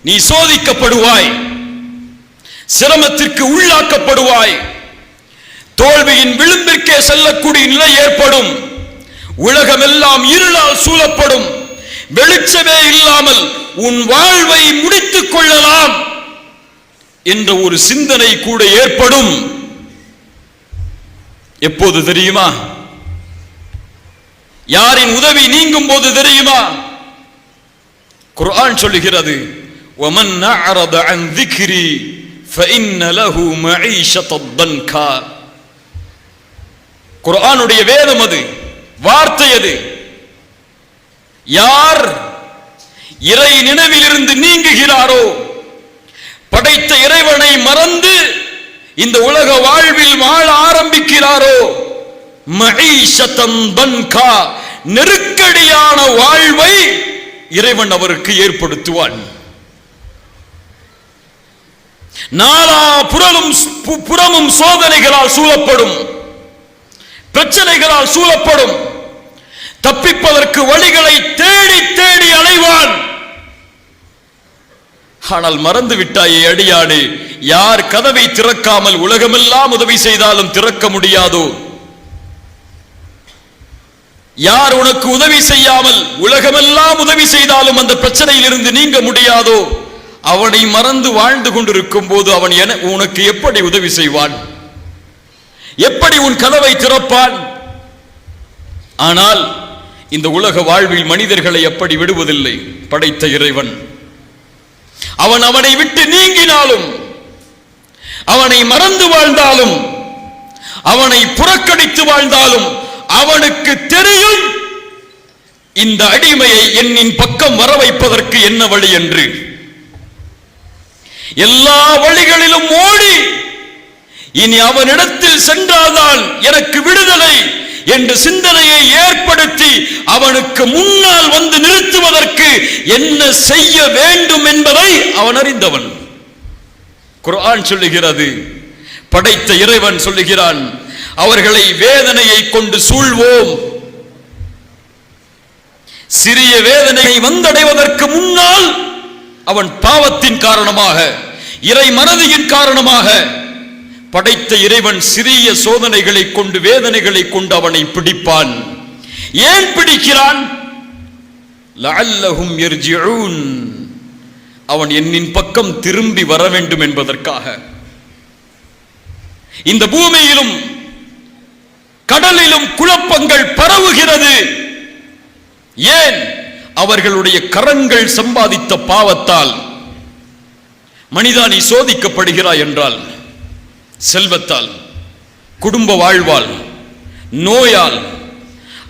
நீ சோதிக்கப்படுவாய், சிரமத்திற்கு உள்ளாக்கப்படுவாய், தோல்வியின் விளிம்பிற்கே செல்லக்கூடிய நிலை ஏற்படும், உலகமெல்லாம் இருளால் சூழப்படும், வெளிச்சமே இல்லாமல் உன் வாழ்வை முடித்துக் கொள்ளலாம் என்ற ஒரு சிந்தனை கூட ஏற்படும். எப்போது தெரியுமா? யாரின் உதவி நீங்கும் போது தெரியுமா? குர்ஆன் சொல்லுகிறது, وَمَنْ أَعْرَضَ عَنْ ذِكْرِي فَإِنَّ لَهُ مَعِيشَةً ضَنْكًا. குர்ஆனுடைய வேதம் அது, வார்த்தை அது. யார் இறை நினைவிலிருந்து நீங்குகிறாரோ, படைத்த இறைவனை மறந்து இந்த உலக வாழ்வில் வாழ ஆரம்பிக்கிறாரோ, மஈஷத்தன் தன்கா, நெருக்கடியான வாழ்வை இறைவன் அவருக்கு ஏற்படுத்துவான். நாலா புறமும் சோதனைகளால் சூழப்படும், பிரச்சனைகளால் சூழப்படும். தப்பிப்பதற்கு வழிகளை தேடி தேடி அலைவான். ஆனால் மறந்து விட்டாயே அடியானே, யார் கதவை திறக்காமல் உலகமெல்லாம் உதவி செய்தாலும் திறக்க முடியாதோ, யார் உனக்கு உதவி செய்யாமல் உலகமெல்லாம் உதவி செய்தாலும் அந்த பிரச்சனையில் இருந்து நீங்க முடியாதோ, அவனை மறந்து வாழ்ந்து கொண்டிருக்கும் போது அவன் உனக்கு எப்படி உதவி செய்வான்? எப்படி உன் கதவை திறப்பான்? ஆனால் இந்த உலக வாழ்வில் மனிதர்களை எப்படி விடுவதில்லை படைத்த இறைவன். அவனை விட்டு நீங்கினாலும், அவனை மறந்து வாழ்ந்தாலும், அவனை புறக்கணித்து வாழ்ந்தாலும் அவனுக்கு தெரியும் இந்த அடிமையை என்னின் பக்கம் வர வைப்பதற்கு என்ன வழி என்று. எல்லா வழிகளிலும் ஓடி இனி அவனிடத்தில் சென்றால்தான் எனக்கு விடுதலை என்ற சிந்தனையை ஏற்படுத்தி அவனுக்கு முன்னால் வந்து நிறுத்துவதற்கு என்ன செய்ய வேண்டும் என்பதை அவன் அறிந்தவன். குர்ஆன் சொல்லுகிறது, படைத்த இறைவன் சொல்லுகிறான், அவர்களை வேதனையை கொண்டு சூழ்வோம். சிறிய வேதனையை வந்தடைவதற்கு முன்னால் அவன் பாவத்தின் காரணமாக, இறை மறதியின் காரணமாக படைத்த இறைவன் சிறிய சோதனைகளை கொண்டு, வேதனைகளை கொண்டு அவனை பிடிப்பான். ஏன் பிடிக்கிறான்? லஅல்லஹும் யர்ஜிஊன், அவன் என்னின் பக்கம் திரும்பி வர வேண்டும் என்பதற்காக. இந்த பூமியிலும் கடலிலும் குழப்பங்கள் பரவுகிறது. ஏன்? அவர்களுடைய கரங்கள் சம்பாதித்த பாவத்தால். மனிதா, நீ சோதிக்கப்படுகிறாய் என்றால் செல்வத்தால், குடும்ப வாழ்வால், நோயால்,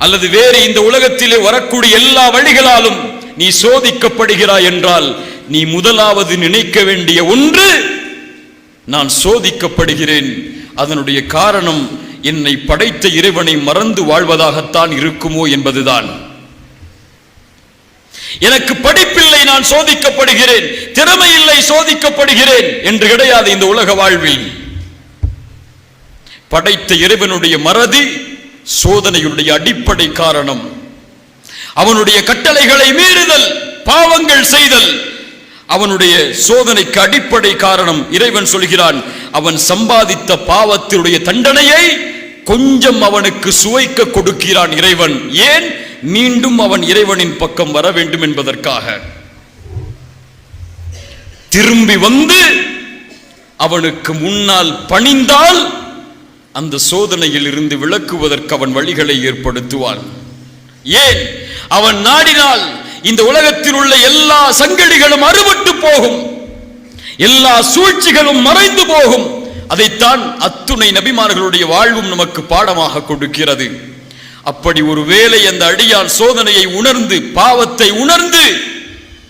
அல்லது வேறு இந்த உலகத்திலே வரக்கூடிய எல்லா வழிகளாலும் நீ சோதிக்கப்படுகிறாய் என்றால், நீ முதலாவது நினைக்க வேண்டிய ஒன்று, நான் சோதிக்கப்படுகிறேன், அதனுடைய காரணம் என்னை படைத்த இறைவனை மறந்து வாழ்வதாகத்தான் இருக்குமோ என்பதுதான். எனக்கு படிப்பில்லை, நான் சோதிக்கப்படுகிறேன், திறமை இல்லை, சோதிக்கப்படுகிறேன் என்று கிடையாது. இந்த உலக வாழ்வில் படைத்த இறைவனுடைய மறதி சோதனையுடைய அடிப்படை காரணம். அவனுடைய கட்டளைகளை மீறுதல், பாவங்கள் செய்தல் அவனுடைய சோதனைக்கு அடிப்படை காரணம். இறைவன் சொல்கிறான், அவன் சம்பாதித்த பாவத்தினுடைய தண்டனையை கொஞ்சம் அவனுக்கு சுவைக்க கொடுக்கிறான் இறைவன். ஏன்? மீண்டும் அவன் இறைவனின் பக்கம் வர வேண்டும் என்பதற்காக. திரும்பி வந்து அவனுக்கு முன்னால் பணிந்தால் அந்த சோதனையில் இருந்து விலக்குவதற்கு அவன் வழிகளை ஏற்படுத்துவான். ஏன்? அவன் நாடினால் இந்த உலகத்தில் உள்ள எல்லா சங்கடிகளும் அறுபட்டு போகும், எல்லா சூழ்ச்சிகளும் மறைந்து போகும். அதைத்தான் அத்துணை நபிமார்களுடைய வாழ்வும் நமக்கு பாடமாக கொடுக்கிறது. அப்படி ஒருவேளை அந்த அடியான் சோதனையை உணர்ந்து, பாவத்தை உணர்ந்து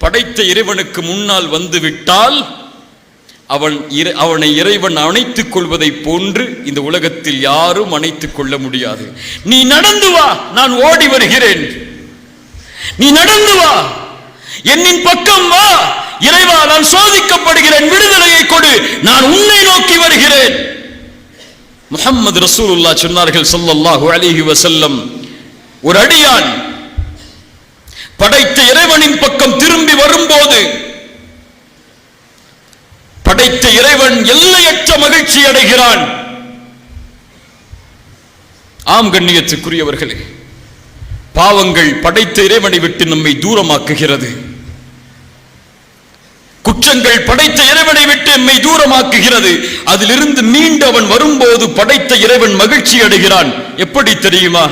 படைத்த இறைவனுக்கு முன்னால் வந்து விட்டால், அவனை இறைவன் அணைத்துக் கொள்வதை போன்று இந்த உலகத்தில் யாரும் அணைத்துக் கொள்ள முடியாது. நீ நடந்து வா, நான் ஓடி வருகிறேன். நீ நடந்து வா, என்னின் பக்கம் வா, இறைவா நான் சோதிக்கப்படுகிறேன், விடுதலையை கொடு, நான் உன்னை நோக்கி வருகிறேன். முஹம்மது ரசூலுல்லாஹ் சொன்னார்கள் ஸல்லல்லாஹு அலைஹி வஸல்லம், ஒரு அடியான் படைத்த இறைவனின் பக்கம் திரும்பி வரும்போது படைத்த இறைவன் எல்லையற்ற மகிழ்ச்சி அடைகிறான். ஆம் கண்ணியத்துக்குரியவர்களே, பாவங்கள் படைத்த இறைவனை விட்டு நம்மை தூரமாக்குகிறது. குற்றங்கள் படைத்த இறைவனை விட்டு நம்மை தூரமாக்குகிறது. அதிலிருந்து மீண்டு அவன் வரும்போது படைத்த இறைவன் மகிழ்ச்சி அடைகிறான். எப்படி தெரியுமா?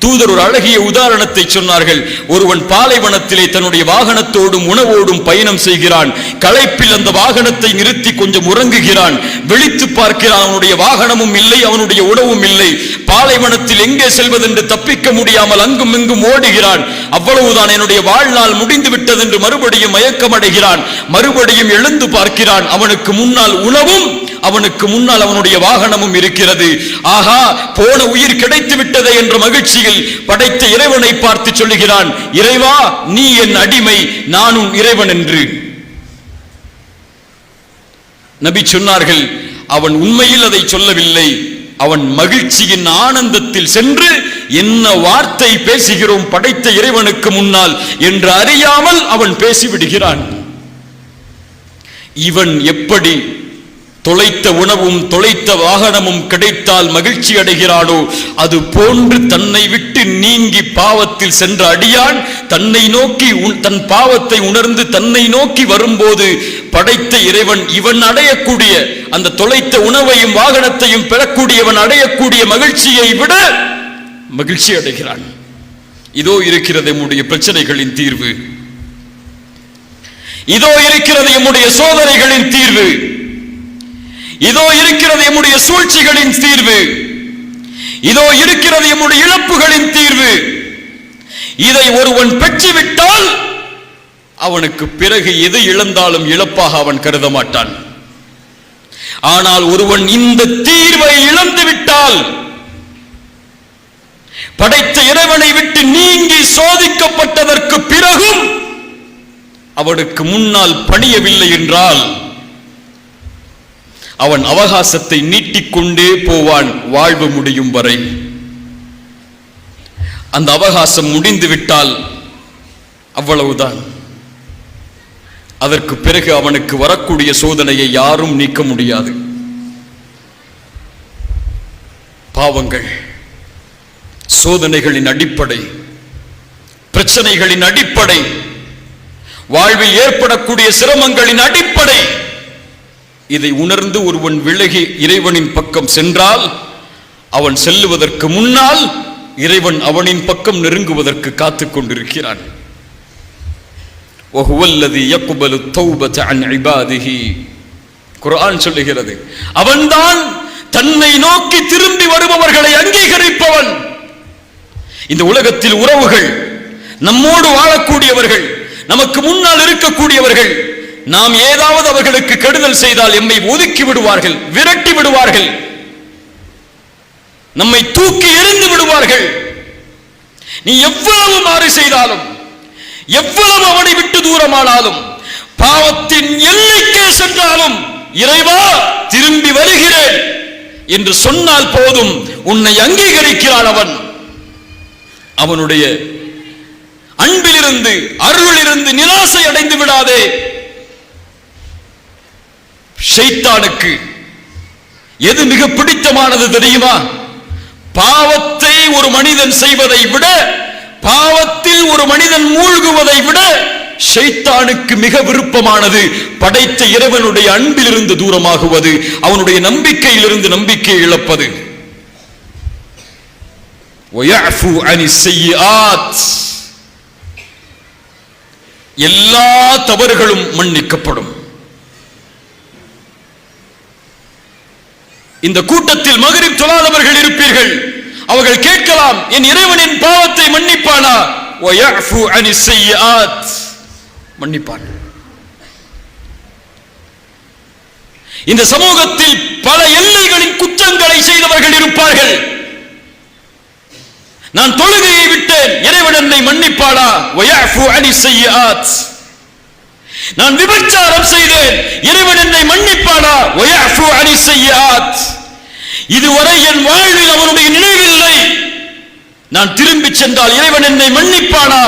தூதர் ஒரு அழகிய உதாரணத்தை சொன்னார்கள். ஒருவன் பாலைவனத்திலே தன்னுடைய வாகனத்தோடும் உணவோடும் பயணம் செய்கிறான். களைப்பில் அந்த வாகனத்தை நிறுத்தி கொஞ்சம் உறங்குகிறான். விழித்து பார்க்கிறான், அவனுடைய வாகனமும் இல்லை, அவனுடைய உணவும் இல்லை. பாலைவனத்தில் எங்கே செல்வதென்று தப்பிக்க முடியாமல் அங்கும் இங்கும் ஓடுகிறான். அவ்வளவுதான், என்னுடைய வாழ்நாள் முடிந்து விட்டது என்று மறுபடியும் மயக்கம் அடைகிறான். மறுபடியும் எழுந்து பார்க்கிறான், அவனுக்கு முன்னால் உணவும் அவனுக்கு முன்னால் அவனுடைய வாகனமும் இருக்கிறது. ஆஹா, போன உயிர் கிடைத்து விட்டதே என்ற மகிழ்ச்சியில் படைத்த இறைவனை பார்த்து சொல்லுகிறான், இறைவா நீ என் அடிமை, நானும் இறைவன் என்று. நபி சொன்னார்கள், அவன் உண்மையில் அதை சொல்லவில்லை. அவன் மகிழ்ச்சியின் ஆனந்தத்தில் சென்று என்ன வார்த்தை பேசுகிறோம் படைத்த இறைவனுக்கு முன்னால் என்று அறியாமல் அவன் பேசிவிடுகிறான். இவன் எப்படி தொலைத்த உணவும் தொலைத்த வாகனமும் கிடைத்தால் மகிழ்ச்சி அடைகிறானோ, அது போன்று தன்னை விட்டு நீங்கி பாவத்தில் சென்ற அடியான் தன்னை நோக்கி தன் பாவத்தை உணர்ந்து தன்னை நோக்கி வரும்போது படைத்த இறைவன் இவன் அடையக்கூடிய அந்த தொலைத்த உணவையும் வாகனத்தையும் பெறக்கூடியவன் அடையக்கூடிய மகிழ்ச்சியை விட மகிழ்ச்சி அடைகிறான். இதோ இருக்கிறது நம்முடைய பிரச்சனைகளின் தீர்வு. இதோ இருக்கிறது நம்முடைய சோதனைகளின் தீர்வு. இதோ இருக்கிறது நம்முடைய சூழ்ச்சிகளின் தீர்வு. இதோ இருக்கிறது நம்முடைய இழப்புகளின் தீர்வு. இதை ஒருவன் பெற்றுவிட்டால் அவனுக்கு பிறகு எது இழந்தாலும் இழப்பாக அவன் கருத மாட்டான். ஆனால் ஒருவன் இந்த தீர்வை இழந்து விட்டால், படைத்த இறைவனை விட்டு நீங்கி சோதிக்கப்பட்டதற்கு பிறகும் அவனுக்கு முன்னால் பணியவில்லை என்றால் அவன் அவகாசத்தை நீட்டிக்கொண்டே போவான் வாழ்வு முடியும் வரை. அந்த அவகாசம் முடிந்து விட்டால் அவ்வளவுதான். அதற்கு பிறகு அவனுக்கு வரக்கூடிய சோதனையை யாரும் நீக்க முடியாது. பாவங்கள், சோதனைகளின் அடிப்படை, பிரச்சனைகளின் அடிப்படை, வாழ்வில் ஏற்படக்கூடிய சிரமங்களின் அடிப்படை. இதை உணர்ந்து ஒருவன் விலகி இறைவனின் பக்கம் சென்றால், அவன் செல்லுவதற்கு முன்னால் இறைவன் அவனின் பக்கம் நெருங்குவதற்கு காத்துக் கொண்டிருக்கிறான். குர்ஆன் சொல்லுகிறது, அவன்தான் தன்னை நோக்கி திரும்பி வருபவர்களை அங்கீகரிப்பவன். இந்த உலகத்தில் உறவுகள், நம்மோடு வாழக்கூடியவர்கள், நமக்கு முன்னால் இருக்கக்கூடியவர்கள், நாம் ஏதாவது அவர்களுக்கு கெடுதல் செய்தால் எம்மை ஒதுக்கி விடுவார்கள், விரட்டி விடுவார்கள், நம்மை தூக்கி எறிந்து விடுவார்கள். நீ எவ்வளவு மாறு செய்தாலும், எவ்வளவு அவனை விட்டு தூரமானாலும், பாவத்தின் எல்லைக்கே சென்றாலும், இறைவா திரும்பி வருகிறேன் என்று சொன்னால் போதும், உன்னை அங்கீகரிக்கிறான் அவன். அவனுடைய அன்பிலிருந்து, அருளிலிருந்து நிராசை அடைந்து விடாதே. ஷைத்தானுக்கு எது மிக பிடித்தமானது தெரியுமா? பாவத்தை ஒரு மனிதன் செய்வதை விட, பாவத்தில் ஒரு மனிதன் மூழ்குவதை விட ஷைத்தானுக்கு மிக விருப்பமானது படைத்த இறைவனுடைய அன்பிலிருந்து தூரமாகுவது, அவனுடைய நம்பிக்கையிலிருந்து நம்பிக்கை இழப்பது. எல்லா தவறுகளும் மன்னிக்கப்படும். இந்த கூட்டத்தில் மக்ரிப் தொழாதவர்கள் இருப்பீர்கள். அவர்கள் கேட்கலாம், என் இறைவனின் பாவத்தை மன்னிப்பானா? மன்னிப்பான். இந்த சமூகத்தில் பல எல்லைகளின் குற்றங்களை செய்தவர்கள் இருப்பார்கள். நான் தொழுகையை விட்டேன், இறைவன் என்னை மன்னிப்பானா? நான் விபச்சாரம் செய்தேன், இறைவன் என்னை மன்னிப்பானா? இதுவரை என் வாழ்வில் அவனுடைய நினைவில்லை, நான் திரும்பி சென்றால் இறைவன் என்னை மன்னிப்பானா?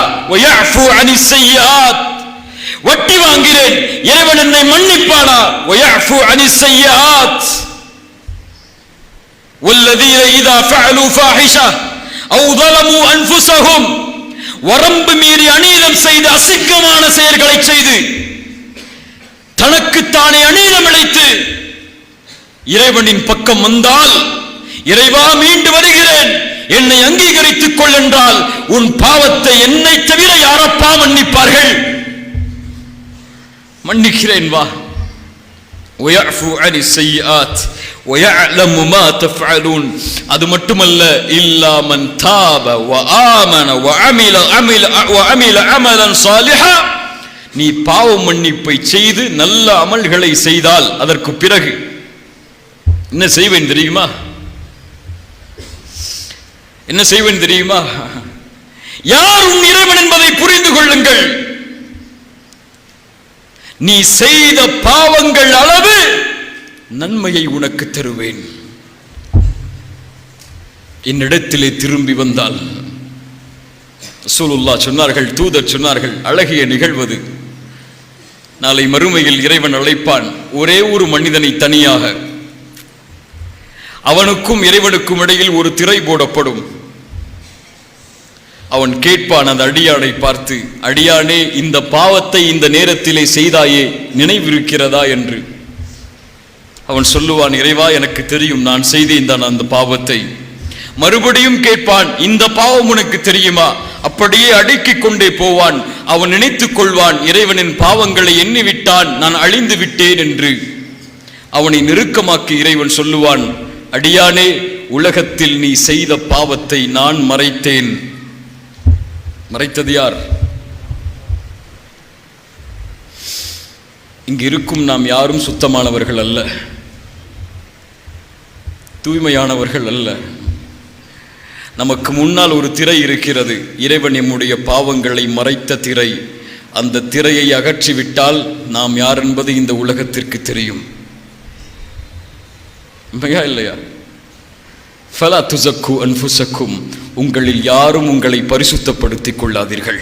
வட்டி வாங்கிறேன், இறைவன் என்னை மன்னிப்பானா? வயஃபு அனிஸ் ஸய்யிஆத் வல்லதீன இதா ஃபஅலு ஃபாஹிஷா அவ் ظلموا அன்ஃபுஸஹும், வரம்பு மீறி அநீதம் செய்து அசிங்கமான செயல்களை செய்து தனக்குத்தானே அநீதம் இழைத்து இறைவனின் பக்கம் வந்தால், இறைவா மீண்டு வருகிறேன், என்னை அங்கீகரித்துக் கொள் என்றால், உன் பாவத்தை என்னை தவிர யாரப்பா மன்னிப்பார்கள்? மன்னிக்கிறேன் வா. ويعفو عن السيئات ويعلم ما تفعلون. அது மட்டுமல்ல, إلا من تاب وآمن وعمل عملا صالحا. நீ பாவ மன்னிப்பை செய்து நல்ல அமல்களை செய்தால் அதற்கு பிறகு என்ன செய்வேன் தெரியுமா? என்ன செய்வேன் தெரியுமா? யார் உன் இறைவன் என்பதை புரிந்து கொள்ளுங்கள். நீ செய்த பாவங்கள் அளவு நன்மையை உனக்கு தருவேன். என்னிடத்திலே திரும்பி வந்தால், ரசூலுல்லாஹ் சொன்னார்கள், தூதர் சொன்னார்கள், அழகிய நிகழ்வது. நாளை மறுமையில் இறைவன் அழைப்பான் ஒரே ஒரு மனிதனை தனியாக. அவனுக்கும் இறைவனுக்கும் இடையில் ஒரு திரை போடப்படும். அவன் கேட்பான் அந்த அடியானை பார்த்து, அடியானே, இந்த பாவத்தை இந்த நேரத்திலே செய்தாயே, நினைவிருக்கிறதா என்று. அவன் சொல்லுவான், இறைவா எனக்கு தெரியும், நான் செய்தேன் தான் அந்த பாவத்தை. மறுபடியும் கேட்பான், இந்த பாவம் உனக்கு தெரியுமா? அப்படியே அடுக்கிக் கொண்டே போவான். அவன் நினைத்துக் கொள்வான், இறைவனின் பாவங்களை எண்ணிவிட்டான், நான் அழிந்து விட்டேன் என்று. அவனை நெருக்கமாக்கி இறைவன் சொல்லுவான், அடியானே, உலகத்தில் நீ செய்த பாவத்தை நான் மறைத்தேன். மறைத்தது யார்? இங்கு இருக்கும் நாம் யாரும் சுத்தமானவர்கள் அல்ல, தூய்மையானவர்கள் அல்ல. நமக்கு முன்னால் ஒரு திரை இருக்கிறது, இறைவன் நம்முடைய பாவங்களை மறைத்த திரை. அந்த திரையை அகற்றிவிட்டால் நாம் யார் என்பது இந்த உலகத்திற்கு தெரியும். உண்மையா இல்லையா? ஃபலா துஸக்கு அன்ஃபுஸக்கும், உங்களில் யாரும் உங்களை பரிசுத்தப்படுத்திக் கொள்ளாதீர்கள்.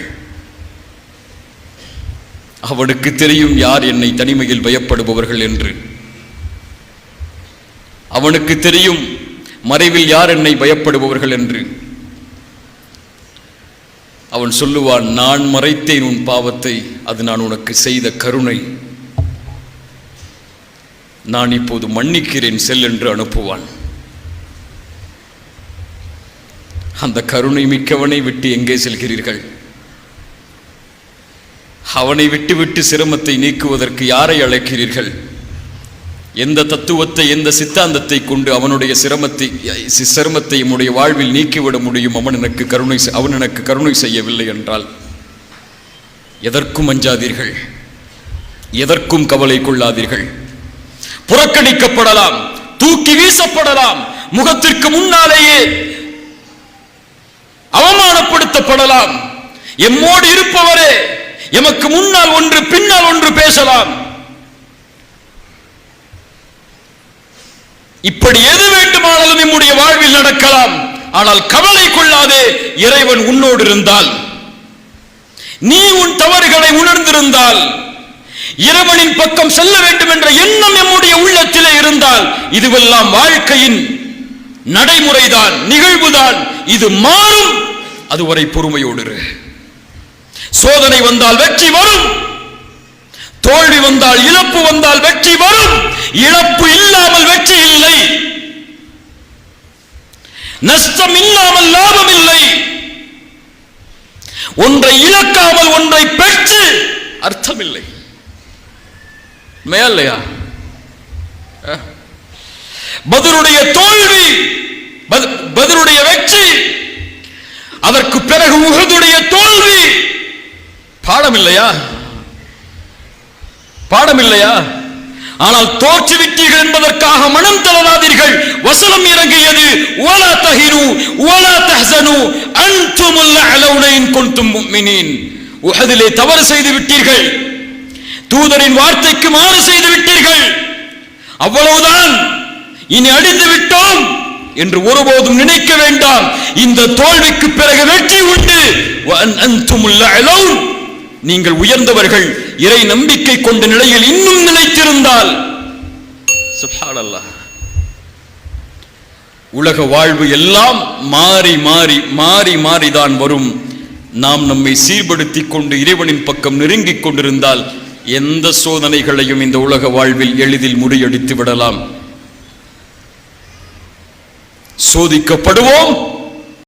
அவனுக்கு தெரியும் யார் என்னை தனிமையில் பயப்படுபவர்கள் என்று. அவனுக்கு தெரியும் மறைவில் யார் என்னை பயப்படுபவர்கள் என்று. அவன் சொல்லுவான், நான் மறைத்தேன் உன் பாவத்தை, அது நான் உனக்கு செய்த கருணை, நான் இப்போது மன்னிக்கிறேன், செல் என்று அனுப்புவான். அந்த கருணை மிக்கவனை விட்டு எங்கே செல்கிறீர்கள்? அவனை விட்டு விட்டு சிரமத்தை நீக்குவதற்கு யாரை அழைக்கிறீர்கள்? எந்த தத்துவத்தை, எந்த சித்தாந்தத்தை கொண்டு அவனுடைய சிரமத்தை நம்முடைய வாழ்வில் நீக்கிவிட முடியும்? அவன் எனக்கு கருணை செய்யவில்லை என்றால் எதற்கும் அஞ்சாதீர்கள், எதற்கும் கவலை கொள்ளாதீர்கள். புறக்கணிக்கப்படலாம், தூக்கி வீசப்படலாம், முகத்திற்கு முன்னாலேயே அவமானப்படுத்தப்படலாம். எம்மோடு இருப்பவரே எமக்கு முன்னால் ஒன்று பின்னால் ஒன்று பேசலாம். இப்படி எது வேண்டுமானாலும் நம்முடைய வாழ்வில் நடக்கலாம். ஆனால் கவலை கொள்ளாதே, இறைவன் உன்னோடு இருந்தால், நீ உன் தவறுகளை உணர்ந்திருந்தால், இறைவனின் பக்கம் செல்ல வேண்டும் என்ற எண்ணம் நம்முடைய உள்ளத்திலே இருந்தால், இதுவெல்லாம் வாழ்க்கையின் நடைமுறைதான், நிகழ்வுதான். இது மாறும். அதுவரை பொறுமையோடு இரு. சோதனை வந்தால் வெற்றி வரும், தோல்வி வந்தால், இழப்பு வந்தால் வெற்றி வரும். இழப்பு இல்லாமல் வெற்றி இல்லை, நஷ்டம் இல்லாமல் லாபம் இல்லை. ஒன்றை இழக்காமல் ஒன்றை பெற்று அர்த்தம் இல்லை. மேலையா பத்ருடைய தோல்வி, பத்ருடைய வெற்றி, அதற்கு பிறகு உஹதுடைய தோல்வி பாடம் இல்லையா? பாடம் இல்லையா? ஆனால் தோற்றுவிட்டீர்கள் என்பதற்காக மனம் தளராதீர்கள். வசனம் இறங்கியது, வலா தஹினு வலா தஹ்சனு அன்துமுல் அலௌன இன் குன்தும் முஃமினீன். உஹதிலே தவறு செய்து விட்டீர்கள், தூதரின் வார்த்தைக்கு மாறு செய்து விட்டீர்கள், அவ்வளவுதான், இனி அடிந்து விட்டோம் என்று ஒருபோதும் நினைக்க வேண்டாம். இந்த தோல்விக்கு பிறகு வெற்றி உண்டு. அன்துமுல் அலௌன், நீங்கள் உயர்ந்தவர்கள் இறை நம்பிக்கை கொண்ட நிலையில் இன்னும் நிலைத்திருந்தால் சுப்ஹானல்லாஹ், உலக வாழ்வு எல்லாம் மாறி மாறி மாறி மாறிதான் வரும். நாம் நம்மை சீர்படுத்திக் கொண்டு இறைவனின் பக்கம் நெருங்கிக் கொண்டிருந்தால் எந்த சோதனைகளையும் இந்த உலக வாழ்வில் எளிதில் முறியடித்து விடலாம். சோதிக்கப்படுவோம்,